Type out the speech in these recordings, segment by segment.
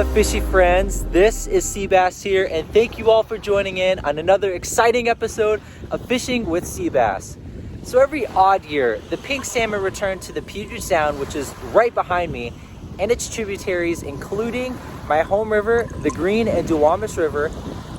up, fishy friends? This is Seabass here, and thank you all for joining in on another exciting episode of Fishing with Seabass. So every odd year, the pink salmon return to the Puget Sound, which is right behind me, and its tributaries, including my home river, the Green and Duwamish River.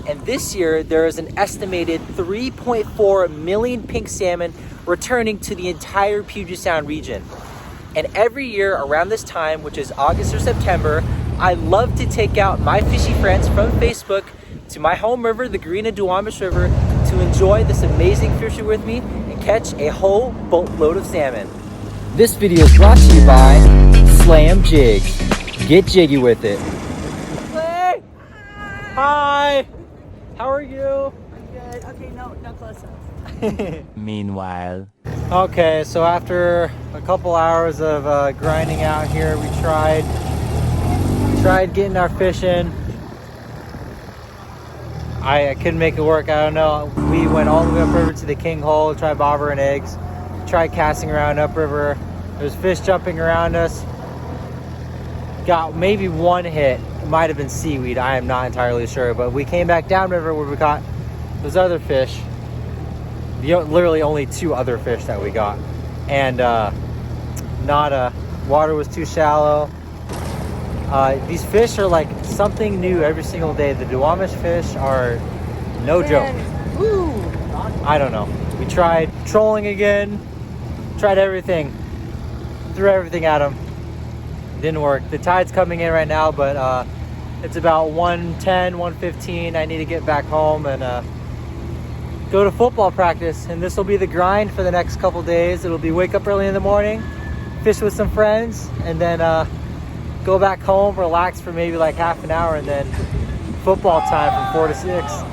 And this year, there is an estimated 3.4 million pink salmon returning to the entire Puget Sound region. And every year around this time, which is August or September, I love to take out my fishy friends from Facebook to my home river, the Green and Duwamish River, to enjoy this amazing fishing with me and catch a whole boatload of salmon. This video is brought to you by Slam Jigs. Get jiggy with it. Hey! Hi! How are you? I'm good. Okay, no close-ups. Meanwhile. Okay, so after a couple hours of grinding out here, we tried getting our fish in. I couldn't make it work. I don't know. We went all the way upriver to the King Hole, tried bobber and eggs, tried casting around upriver. There's fish jumping around us. Got maybe one hit. It might have been seaweed. I am not entirely sure. But we came back downriver where we caught those other fish. Literally only two other fish that we got. And water was too shallow. These fish are like something new every single day. The Duwamish fish are no joke. Woo. I don't know. We tried trolling again, tried everything, threw everything at them. Didn't work. The tide's coming in right now, but it's about 1:10, 1:15. I need to get back home and go to football practice. And this will be the grind for the next couple days. It'll be wake up early in the morning, fish with some friends, and then go back home, relax for maybe like half an hour, and then football time from 4 to 6.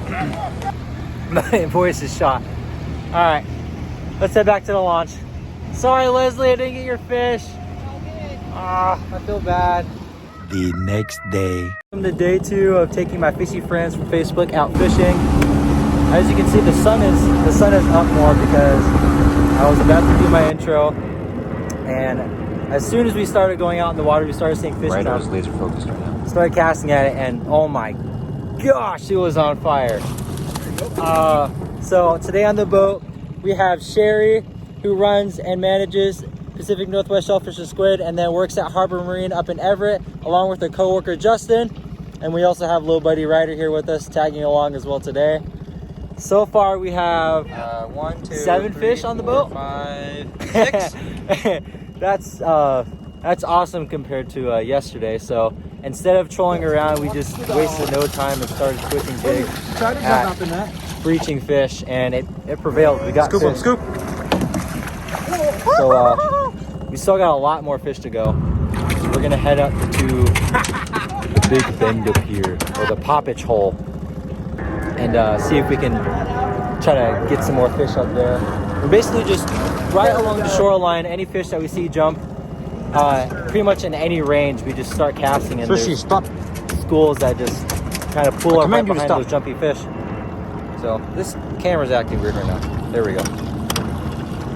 My voice is shot. All right, let's head back to the launch. Sorry, Leslie, I didn't get your fish. I feel bad. The next day. Welcome to day 2 of taking my fishy friends from Facebook out fishing. As you can see, the sun is up more because I was about to do my intro, and as soon as we started going out in the water, we started seeing fish. Ryder is laser focused right now. Started casting at it, and oh my gosh, it was on fire. So today on the boat, we have Shari, who runs and manages Pacific Northwest Shellfish and Squid, and then works at Harbor Marine up in Everett, along with her coworker Justin. And we also have little buddy Ryder here with us, tagging along as well today. So far, we have 7 fish on the boat. 5, 6. That's awesome compared to yesterday. So instead of trolling around, we just wasted no time and started switching jigs at breaching fish, and it prevailed. We got fish. Scoop. So we still got a lot more fish to go. So we're gonna head up to the big bend up here, or the poppage hole, and see if we can try to get some more fish up there. We're basically just right along the shoreline. Any fish that we see jump, pretty much in any range, we just start casting. And there's schools that just kind of pull up right behind those jumpy fish. So this camera's acting weird right now. There we go.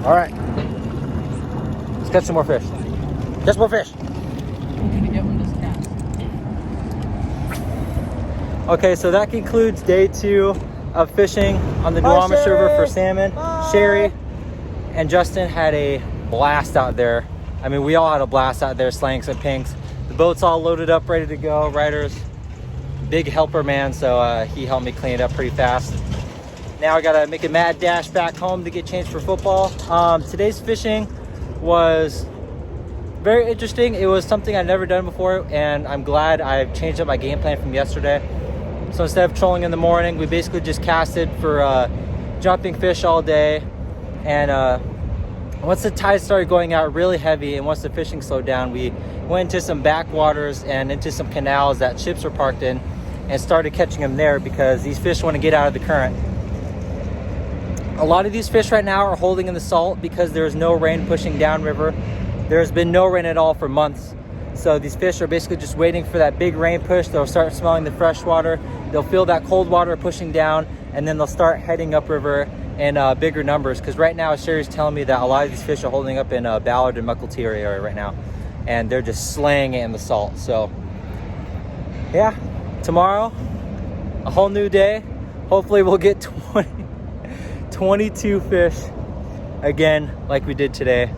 All right, let's catch some more fish. Catch more fish. Okay, so that concludes day 2 of fishing on the Duwamish River for salmon. Shari and Justin had a blast out there. I mean, we all had a blast out there slaying some pinks. The boat's all loaded up, ready to go. Ryder's big helper man, so he helped me clean it up pretty fast. Now I gotta make a mad dash back home to get changed for football. Today's fishing was very interesting. It was something I've never done before, and I'm glad I've changed up my game plan from yesterday. So instead of trolling in the morning, we basically just casted for jumping fish all day. And once the tide started going out really heavy, and once the fishing slowed down, we went into some backwaters and into some canals that ships were parked in, and started catching them there because these fish want to get out of the current. A lot of these fish right now are holding in the salt because there's no rain pushing downriver. There's been no rain at all for months. So these fish are basically just waiting for that big rain push. They'll start smelling the fresh water. They'll feel that cold water pushing down, and then they'll start heading upriver in bigger numbers. Because right now, Shari's telling me that a lot of these fish are holding up in Ballard and Muckletee area right now, and they're just slaying it in the salt. So yeah, tomorrow, a whole new day. Hopefully we'll get 22 fish again like we did today,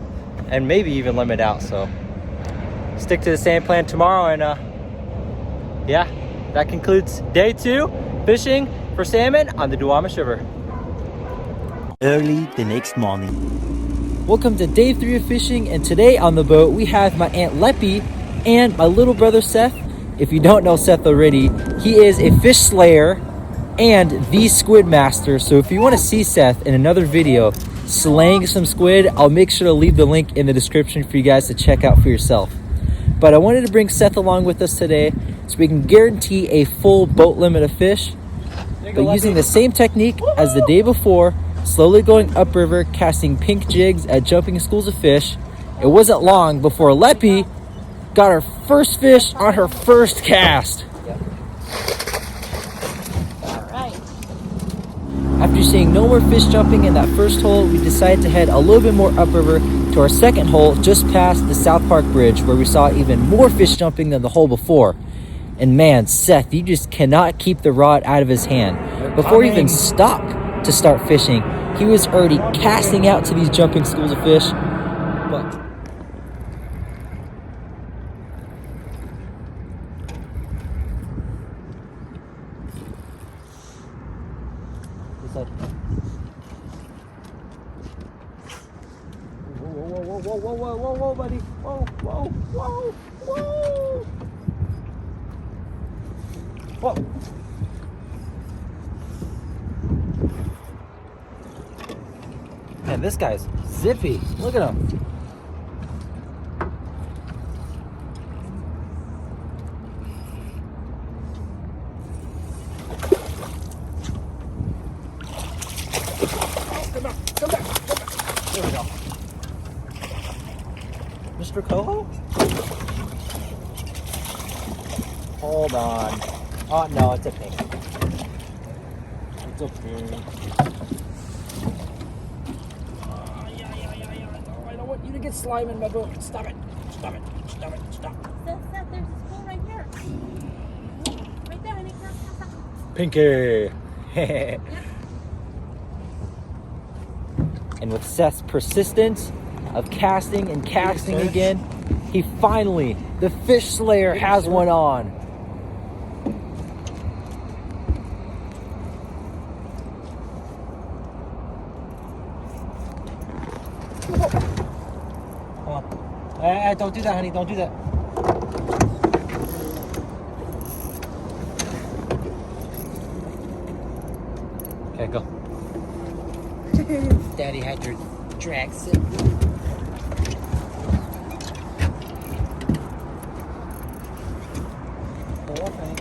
and maybe even limit out. So stick to the same plan tomorrow, and yeah, that concludes day 2 fishing for salmon on the Duwamish River. Early the next morning. Welcome to day 3 of fishing, and today on the boat we have my Aunt Leppy and my little brother Seth. If you don't know Seth already, he is a fish slayer and the squid master. So if you want to see Seth in another video slaying some squid, I'll make sure to leave the link in the description for you guys to check out for yourself. But I wanted to bring Seth along with us today so we can guarantee a full boat limit of fish, but using the same technique as the day before, slowly going upriver, casting pink jigs at jumping schools of fish. It wasn't long before Leppy got her first fish on her first cast. After seeing no more fish jumping in that first hole, we decided to head a little bit more upriver to our second hole just past the South Park Bridge, where we saw even more fish jumping than the hole before. And man, Seth, you just cannot keep the rod out of his hand. Before he even stopped to start fishing, he was already casting out to these jumping schools of fish. But whoa, buddy. Whoa. Man, this guy's zippy. Look at him. Come back. There we go. Mr. Coho? Hold on. Oh, no, it's a pink. It's a pink. Oh, I don't want you to get slime in my boat. Stop it. Stop. Seth, there's a spoon right here. Right there, honey. Pinky. And with Seth's persistence of casting and casting again, he finally, the fish slayer, has one on. Hold on. Hey, don't do that, honey. Don't do that. Okay, go. Daddy had your drag sit. Pull up, honey.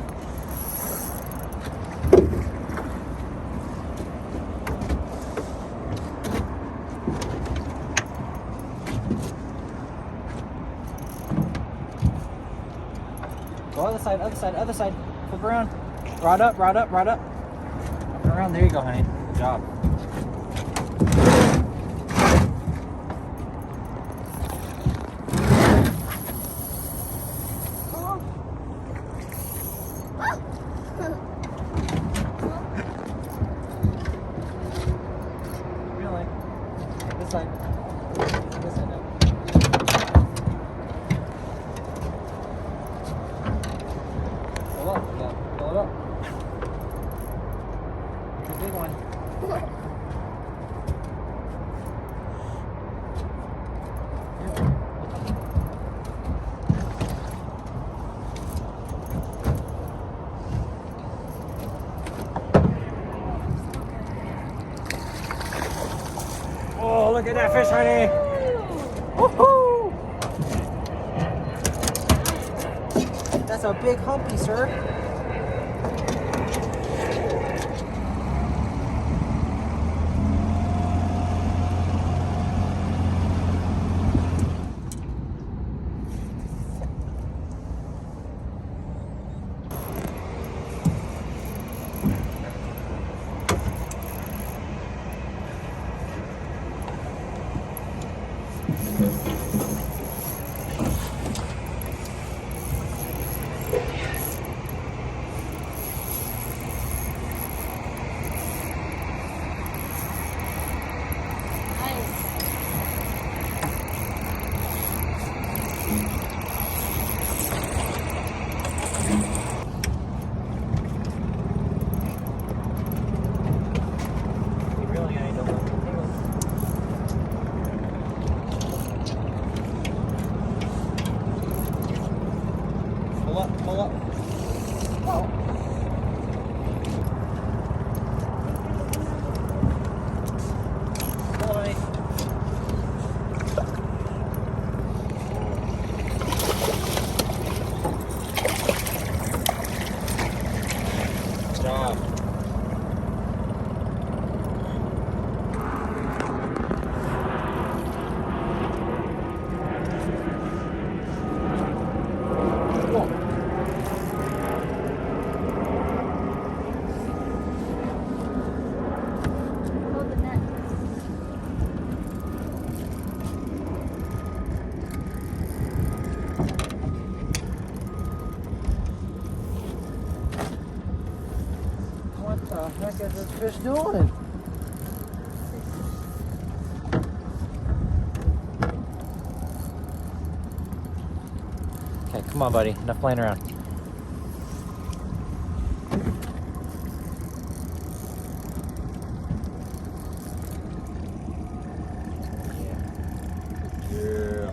Go other side. Flip around. Rod up. Flip around. There you go, honey. Good job. Really? This side now. Pull up. Yeah, pull it up. It's a big one. Oh, look at that fish, honey. Woohoo! That's a big humpy, sir. doing? Okay, come on, buddy. Enough playing around. Yeah.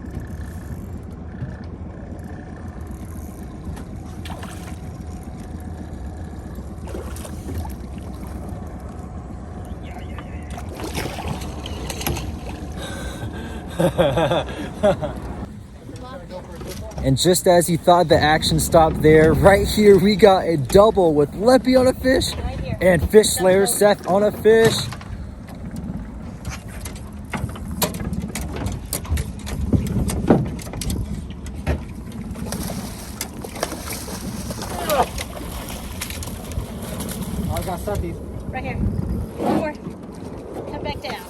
And just as you thought the action stopped there, right here we got a double with Leppy on a fish Right here. and Fish Slayer Seth on a fish. Oh, I got Sethies. Right here. One more. Come back down.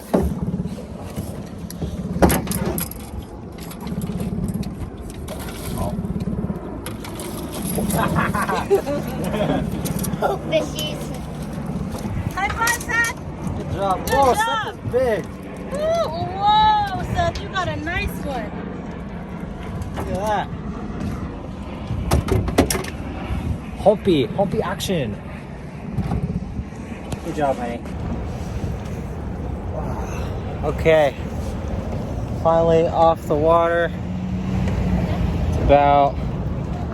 Fishies. High five, Seth. Good job. Good Whoa, job. Seth is big. Ooh, whoa, Seth, you got a nice one. Look at that. Humpy action. Good job, honey. Okay. Finally off the water. It's about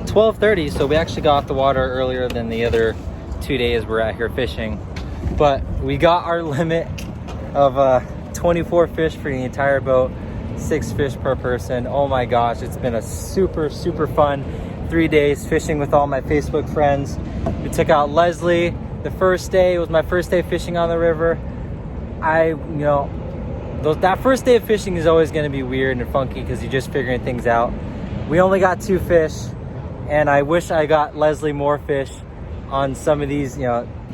12:30, so we actually got off the water earlier than the other 2 days we're out here fishing. But we got our limit of 24 fish for the entire boat, 6 fish per person. Oh my gosh, it's been a super fun 3 days fishing with all my Facebook friends. We took out Leslie. The first day was my first day fishing on the river. That first day of fishing is always going to be weird and funky because you're just figuring things out. We only got 2 fish, and I wish I got Leslie more fish on some of these,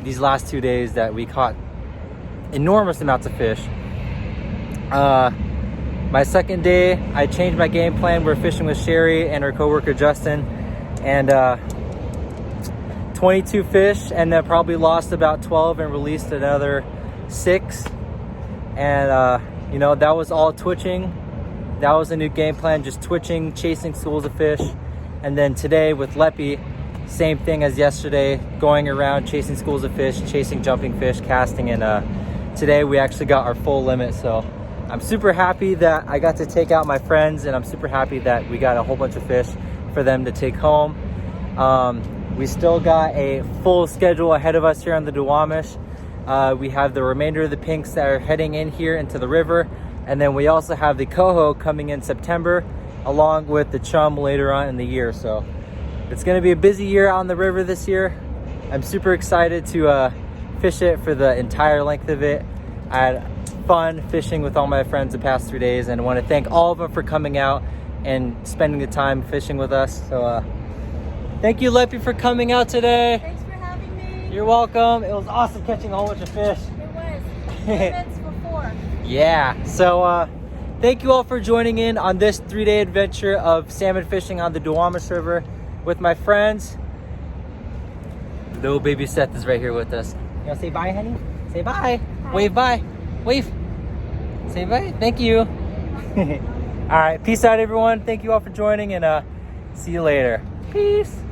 these last 2 days that we caught enormous amounts of fish. My second day, I changed my game plan. We're fishing with Shari and her coworker Justin, and 22 fish, and then probably lost about 12 and released another 6. And that was all twitching. That was a new game plan, just twitching, chasing schools of fish. And then today with Leppy, same thing as yesterday, going around chasing schools of fish, chasing jumping fish, casting. And today we actually got our full limit. So I'm super happy that I got to take out my friends, and I'm super happy that we got a whole bunch of fish for them to take home. We still got a full schedule ahead of us here on the Duwamish. We have the remainder of the pinks that are heading in here into the river. And then we also have the coho coming in September, along with the chum later on in the year. So it's gonna be a busy year on the river this year. I'm super excited to fish it for the entire length of it. I had fun fishing with all my friends the past 3 days, and I wanna thank all of them for coming out and spending the time fishing with us. So thank you, Leppy, for coming out today. Thanks for having me. You're welcome. It was awesome catching a whole bunch of fish. It was. Limits for 4. Yeah, so thank you all for joining in on this 3-day adventure of salmon fishing on the Duwamish River with my friends. Little baby Seth is right here with us. You wanna say bye, honey? Say bye. Wave bye. Wave. Say bye. Thank you. All right, peace out, everyone. Thank you all for joining, and see you later. Peace.